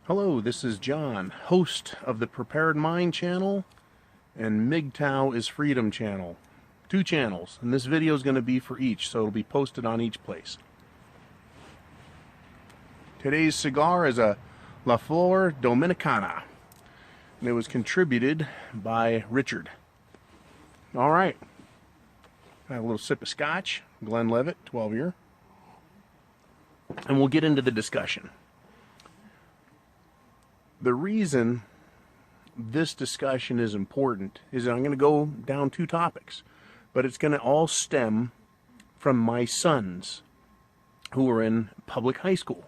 Hello, this is John, host of the Prepared Mind channel and Mgtow is Freedom channel. Two channels, and this video is going to be for each, so it'll be posted on each place. Today's cigar is a La Flor Dominicana, and it was contributed by Richard. Alright, got a little sip of scotch, Glenlivet, 12 year, and we'll get into the discussion. The reason this discussion is important is that I'm going to go down two topics, but it's going to all stem from my sons who are in public high school.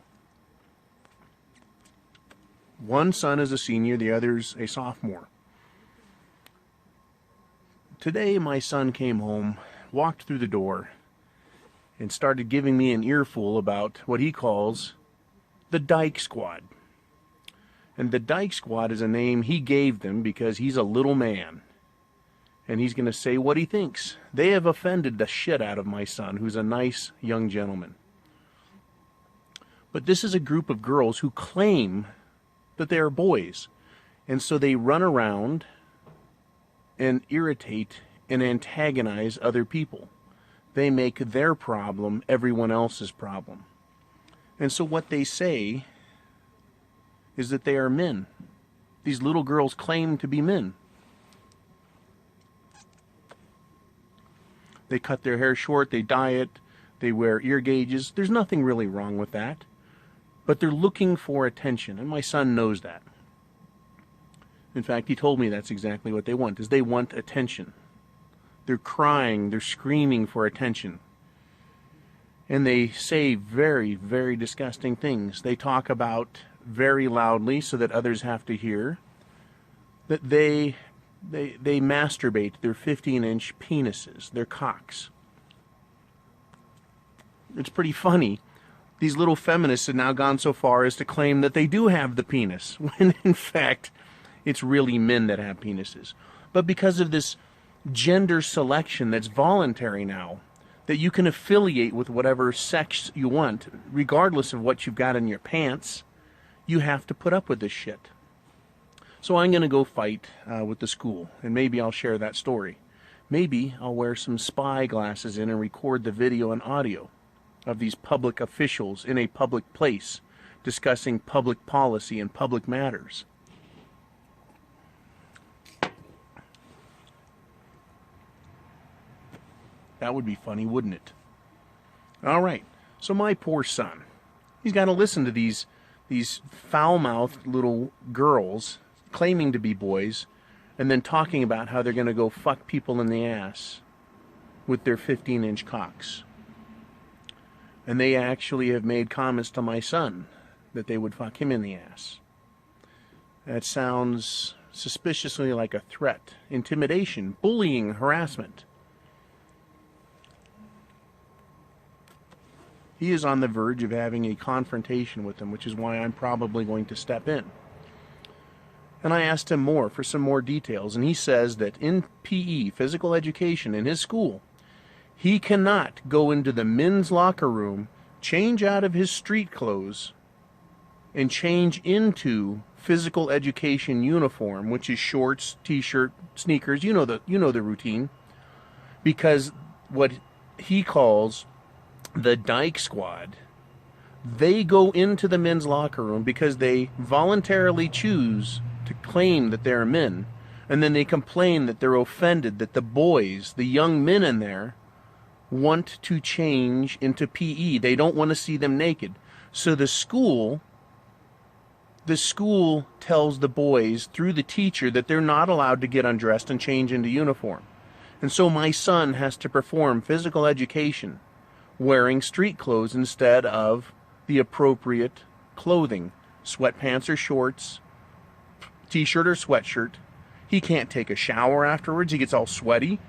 One son is a senior, the other's a sophomore. Today my son came home, walked through the door, and started giving me an earful about what he calls the Dyke Squad. And the Dyke Squad is a name he gave them because he's a little man. And he's going to say what he thinks. They have offended the shit out of my son, who's a nice young gentleman. But this is a group of girls who claim that they are boys. And so they run around and irritate and antagonize other people. They make their problem everyone else's problem. And so what they say is that they are men. These little girls claim to be men. They cut their hair short, they dye it, they wear ear gauges. There's nothing really wrong with that. But they're looking for attention, and my son knows that. In fact, he told me that's exactly what they want, is they want attention. They're crying, they're screaming for attention. And they say very, very disgusting things. They talk about very loudly so that others have to hear that they masturbate their 15-inch penises, their cocks. It's pretty funny. These little feminists have now gone so far as to claim that they do have the penis, when in fact it's really men that have penises. But because of this gender selection that's voluntary now, that you can affiliate with whatever sex you want, regardless of what you've got in your pants, you have to put up with this shit. So I'm going to go fight with the school, and maybe I'll share that story. Maybe I'll wear some spy glasses in and record the video and audio of these public officials in a public place discussing public policy and public matters. That would be funny, wouldn't it? All right, so my poor son, he's got to listen to these foul-mouthed little girls claiming to be boys and then talking about how they're going to go fuck people in the ass with their 15-inch cocks. And they actually have made comments to my son that they would fuck him in the ass. That sounds suspiciously like a threat, intimidation, bullying, harassment. He is on the verge of having a confrontation with them, which is why I'm probably going to step in. And I asked him for some more details, and he says that in PE, physical education, in his school, he cannot go into the men's locker room, change out of his street clothes, and change into physical education uniform, which is shorts, t-shirt, sneakers, you know the routine, because what he calls the Dyke Squad, they go into the men's locker room because they voluntarily choose to claim that they're men, and then they complain that they're offended that the boys, the young men in there, want to change into PE. They don't want to see them naked. So the school tells the boys through the teacher that they're not allowed to get undressed and change into uniform. And so my son has to perform physical education wearing street clothes instead of the appropriate clothing. Sweatpants or shorts, t-shirt or sweatshirt. He can't take a shower afterwards. He gets all sweaty.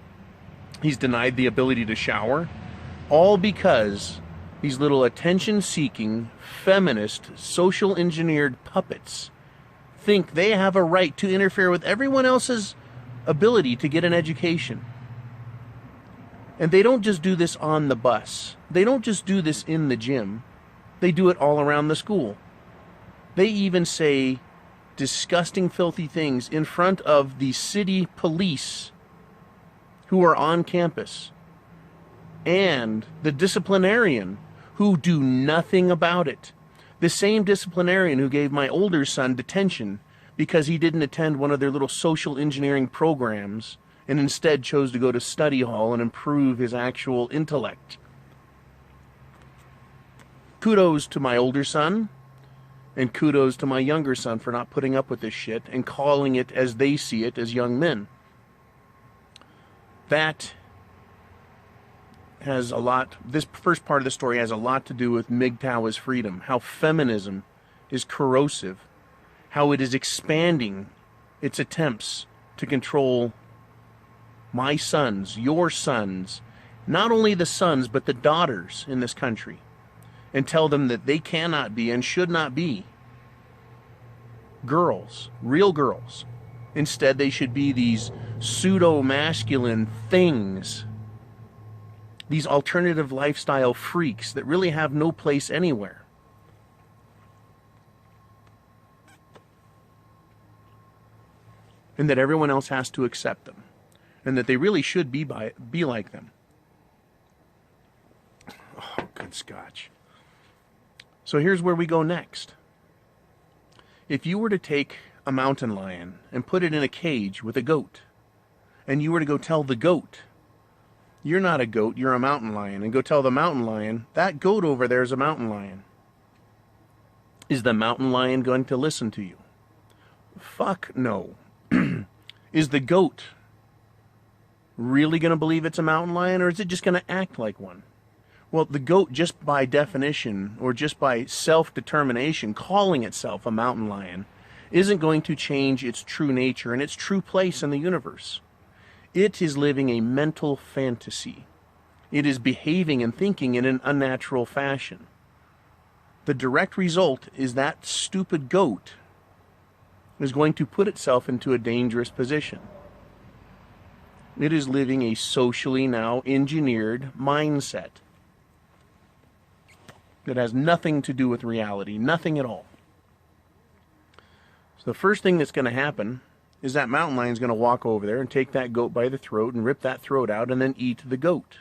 He's denied the ability to shower. All because these little attention-seeking, feminist, social engineered puppets think they have a right to interfere with everyone else's ability to get an education. And they don't just do this on the bus. They don't just do this in the gym. They do it all around the school. They even say disgusting, filthy things in front of the city police who are on campus and the disciplinarian who do nothing about it. The same disciplinarian who gave my older son detention because he didn't attend one of their little social engineering programs and instead chose to go to study hall and improve his actual intellect. Kudos to my older son, and kudos to my younger son for not putting up with this shit and calling it as they see it as young men. That has a lot, this first part of the story has a lot to do with Mgtow as freedom, how feminism is corrosive, how it is expanding its attempts to control my sons, your sons, not only the sons, but the daughters in this country, and tell them that they cannot be and should not be girls, real girls. Instead, they should be these pseudo-masculine things, these alternative lifestyle freaks that really have no place anywhere. And that everyone else has to accept them. And that they really should be like them. Oh, good scotch. So here's where we go next. If you were to take a mountain lion and put it in a cage with a goat, and you were to go tell the goat, you're not a goat, you're a mountain lion, and go tell the mountain lion, that goat over there is a mountain lion, is the mountain lion going to listen to you? Fuck no. Is the goat really going to believe it's a mountain lion, or is it just going to act like one? Well, the goat, just by definition, or just by self-determination, calling itself a mountain lion, isn't going to change its true nature and its true place in the universe. It is living a mental fantasy. It is behaving and thinking in an unnatural fashion. The direct result is that stupid goat is going to put itself into a dangerous position. It is living a socially now engineered mindset that has nothing to do with reality, nothing at all. So the first thing that's going to happen is that mountain lion is going to walk over there and take that goat by the throat and rip that throat out and then eat the goat.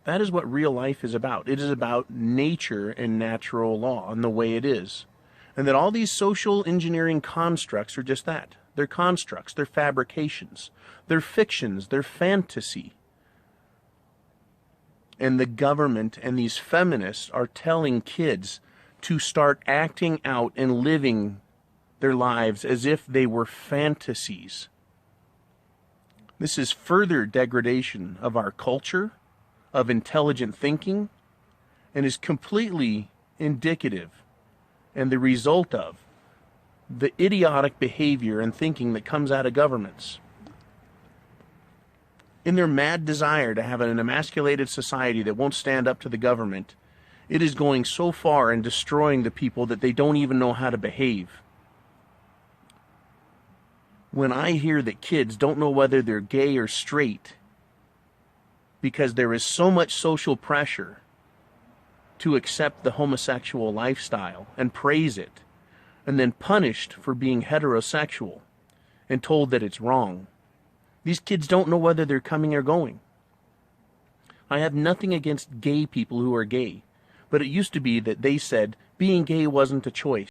That is what real life is about. It is about nature and natural law and the way it is. And that all these social engineering constructs are just that. They're constructs, they're fabrications, they're fictions, they're fantasy. And the government and these feminists are telling kids to start acting out and living their lives as if they were fantasies. This is further degradation of our culture, of intelligent thinking, and is completely indicative and the result of the idiotic behavior and thinking that comes out of governments. In their mad desire to have an emasculated society that won't stand up to the government, it is going so far in destroying the people that they don't even know how to behave. When I hear that kids don't know whether they're gay or straight because there is so much social pressure to accept the homosexual lifestyle and praise it, and then punished for being heterosexual and told that it's wrong. These kids don't know whether they're coming or going. I have nothing against gay people who are gay, but it used to be that they said being gay wasn't a choice.